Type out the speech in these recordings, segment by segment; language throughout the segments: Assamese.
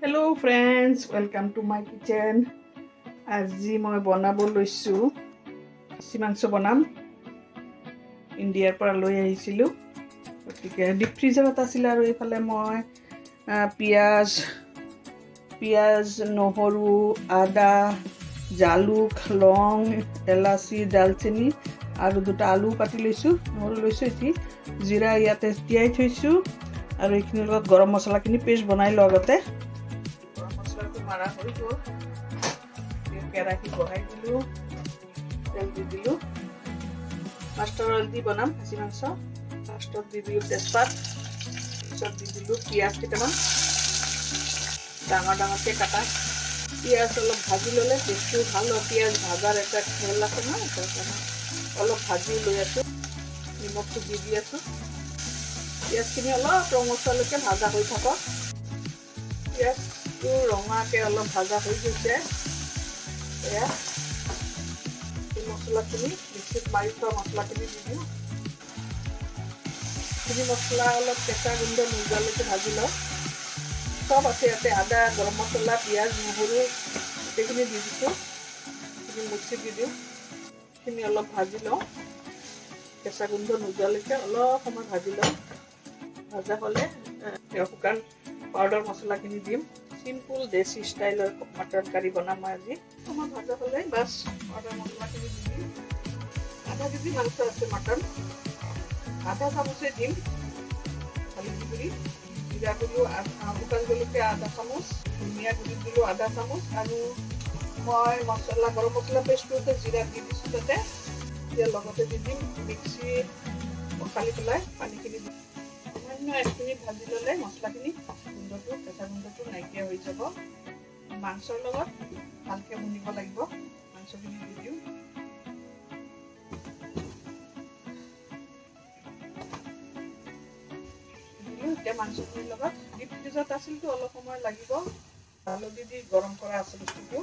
Hello friends, welcome to my kitchen. আজি মই বনাব লৈছো খাচী মাংস বনাম। ইন্ডিয়াৰ পৰা লৈ আহিছিলো। গতিকে ডিপ ফ্ৰিজাৰত আছিল আৰু এইফালে মই পিয়াজ নহৰু আদা জালুক লং এলাচি দালচেনি আৰু দুটা আলু কাটি লৈছো নহৰু লৈছো এটি জিৰা ইয়াতে তিয়াই থৈছো আৰু এইখিনিৰ লগত গৰম মছলাখিনি পেষ্ট বনাই লগতে মাৰা হৈ গ'ল কেৰাহী বহাই দিলো তেল দি দিলো মাষ্টাৰ অইল দি বনাম খাচী মাংস ফাৰ্ষ্টত দি দিলো তেজপাত পিছত দি দিলো পিয়াজ কেইটামান ডাঙৰ ডাঙৰকৈ কাটা পিয়াজ অলপ ভাজি ল'লে টেষ্টটো ভাল হয় পিয়াজ ভাজাৰ এটা স্মেল আছে ন অলপ ভাজি লৈ আছো নিমখটো দি আছো পিয়াজখিনি অলপ ৰঙচুৱালৈকে ভাজা হৈ থাকক পিয়াজটো ৰঙাকৈ অলপ ভাজা হৈ গৈছে এয়া এই মছলাখিনি মিক্সিত মাৰি থোৱা মছলাখিনি দি দিওঁ এইখিনি মছলা অলপ কেঁচা গোন্ধ নোযোৱালৈকে ভাজি লওঁ সব আছে ইয়াতে আদা গৰম মছলা পিঁয়াজ নহৰু গোটেইখিনি দি দিছোঁ এইখিনি মিক্সিত দি দিওঁ এইখিনি অলপ ভাজি লওঁ কেঁচা গোন্ধ নোযোৱালৈকে অলপ সময় ভাজি লওঁ ভাজা হ'লে শুকান পাউডাৰ মছলাখিনি দিম সিম্পল দেশী ষ্টাইলৰ মটন কাৰী বনাম মই আজি সময় ভাজা হ'লে বাছ পাউডাৰ মছলাখিনি দি দিম আধা কেজি মাংস আছে মটন আধা চামুচে দিম হালধি গুড়ি জিৰা গুড়ি শুকান জলকীয়া আধা চামুচ ধনিয়া গুড়ি দিলোঁ আধা চামুচ আৰু মই মছলা গৰম মছলা পেষ্টটোতে জিৰা দি দিছোঁ তাতে এতিয়া লগতে দি দিম মিক্সি পখালি পেলাই পানীখিনি দি সামান্য 1 মিনিট ভাজি ল'লে মছলাখিনি গোন্ধটো কেঁচা গোন্ধটো নাইকিয়া হৈ যাব মাংসৰ লগত ভালকৈ ভুনিব লাগিব মাংসখিনি দি দিওঁ এতিয়া মাংসখিনিৰ লগত ডিপ ফ্ৰিজত আছিলতো অলপ সময় লাগিব হালধি দি গৰম কৰা আছে বস্তুটো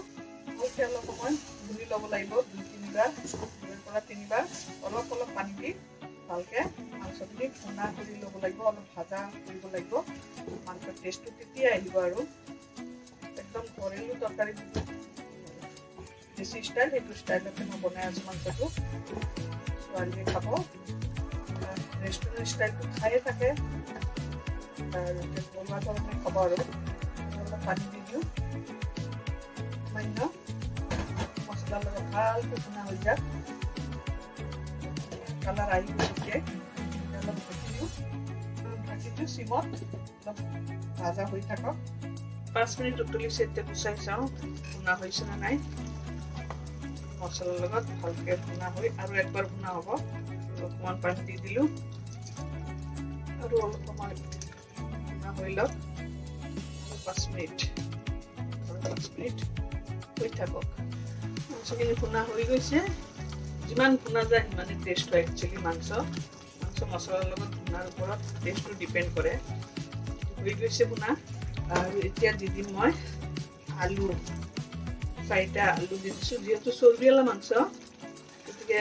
ভালকৈ অলপ সময় ধুই ল'ব লাগিব 2-3বাৰ 2-3বাৰ অলপ অলপ পানী দি ভালকৈ মাংসখিনি ভুনা কৰি ল'ব লাগিব অলপ ভাজা কৰিব লাগিব মাংসৰ টেষ্টটো তেতিয়া আহিব আৰু একদম ঘৰেলু তৰকাৰী দেশী ষ্টাইল সেইটো ষ্টাইলতে মই বনাই আছোঁ মাংসটো ছোৱালীয়ে খাব ৰেষ্টুৰেণ্ট ষ্টাইলটো খায়ে থাকে বনোৱা ধৰণে খাব আৰু অলপ পানী দি দিওঁ সামান্য মছলাৰ লগত ভালকৈ ভুনা হৈ যাওক কালাৰ আহি গৈছে অলপ ঢাকি দিওঁ চিমত অলপ ভাজা হৈ থাকক 5 মিনিট উতলিছে এতিয়া গুচাই চাওঁ ভুনা হৈছে নে নাই মছলাৰ লগত ভালকৈ ভুনা হৈ আৰু একবাৰ ভুনা হ'ব অলপমান পানী দি দিলোঁ আৰু অলপ সময় ভুনা হৈ লওক 5 মিনিট হৈ থাকক মাংসখিনি ভুনা হৈ গৈছে যিমান ভুনা যায় সিমানেই টেষ্ট হয় একচুৱেলি মাংস মছলাৰ লগত ভুনাৰ ওপৰত টেষ্টটো ডিপেণ্ড কৰে হৈ গৈছে ভুনা আৰু এতিয়া দি দিম মই আলু 4টা আলু দি দিছোঁ যিহেতু চৰ্বিৱালা মাংস গতিকে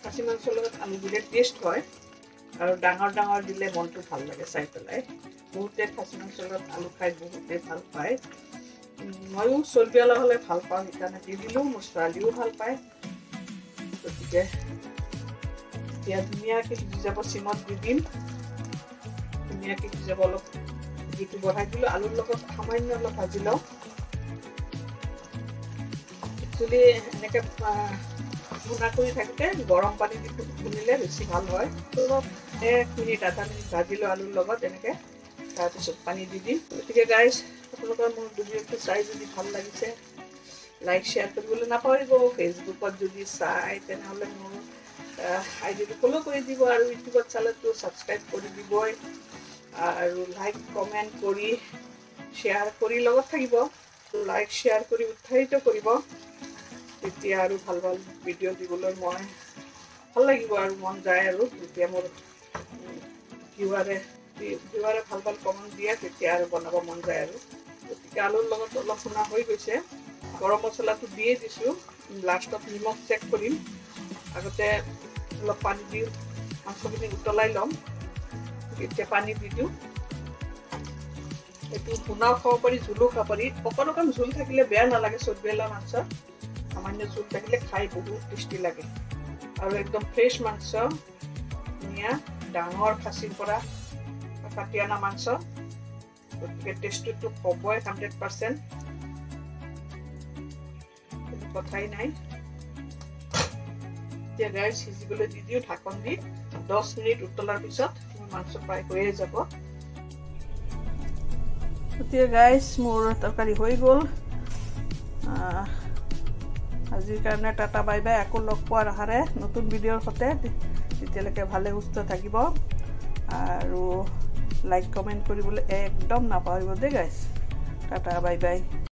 খাচী মাংসৰ লগত আলু দিলে টেষ্ট হয় আৰু ডাঙৰ ডাঙৰ দিলে মনটো ভাল লাগে চাই পেলাই বহুতে খাচী মাংসৰ লগত আলু খাই বহুতে ভাল পায় ময়ো চৰ্বিৱালা হ'লে ভাল পাওঁ সেইকাৰণে দি দিলোঁ মোৰ ছোৱালীও ভাল পায় গতিকে এতিয়া ধুনীয়াকৈ সিজি যাব চিমত দি দিম ধুনীয়াকৈ সিজি যাব অলপ জুইটো বঢ়াই দিলোঁ আলুৰ লগত সামান্য অলপ ভাজি লওঁ একচুৱেলি এনেকৈ ভুনা কৰি থাকোঁতে গৰম পানী দি ভুনিলে বেছি ভাল হয় অলপ 1 মিনিট আধা মিনিট ভাজি লওঁ আলুৰ লগত এনেকৈ তাৰপিছত পানী দি দিম গতিকে গাইজ আপোনালোকৰ মোৰ ভিডিঅ'টো চাই যদি ভাল লাগিছে লাইক শ্বেয়াৰ কৰিবলৈ নাপাহৰিব ফেচবুকত যদি চাই তেনেহ'লে মোৰ আইডিটো ফ'ল' কৰি দিব আৰু ইউটিউবত চালেতো ছাবস্ক্ৰাইব কৰি দিবই আৰু লাইক কমেণ্ট কৰি শ্বেয়াৰ কৰি লগত থাকিব লাইক শ্বেয়াৰ কৰি উৎসাহিত কৰিব তেতিয়া আৰু ভাল ভাল ভিডিঅ' দিবলৈ মই ভাল লাগিব আৰু মন যায় আৰু যেতিয়া মোৰ ভিউৱাৰে ভাল ভাল কমেণ্ট দিয়ে তেতিয়া আৰু বনাব মন যায় আৰু গতিকে আলুৰ লগত অলপ ভুনা হৈ গৈছে গৰম মছলাটো দিয়ে দিছোঁ লাষ্টত নিমখ চেক কৰিম আগতে অলপ পানী দি মাংসখিনি উতলাই ল'ম এতিয়া পানী দি দিওঁ এইটো ভুনাও খাব পাৰি জোলো খাব পাৰি অকণ জোল থাকিলে বেয়া নালাগে চটবিয়ালা মাংস সামান্য জোল থাকিলে খাই বহুত টেষ্টি লাগে আৰু একদম ফ্ৰেছ মাংস ধুনীয়া ডাঙৰ খাচীৰ পৰা কাটি অনা মাংস গতিকে টেষ্টটো হ'বই 100% কথাই নাই এতিয়া গাইছ সিজিবলৈ দি দিওঁ ঢাকন দি 10 মিনিট উতলাৰ পিছত মাংস ফ্ৰাই হৈয়ে যাব এতিয়া গাইছ মোৰ তৰকাৰী হৈ গ'ল আজিৰ কাৰণে টাটা বাই বাই আকৌ লগ পোৱাৰ আশাৰে নতুন ভিডিঅ'ৰ সৈতে তেতিয়ালৈকে ভালে সুস্থ থাকিব আৰু লাইক কমেন্ট কৰিবলৈ একদম নাপাহৰিব দেই গাইছ টাটা বাই বাই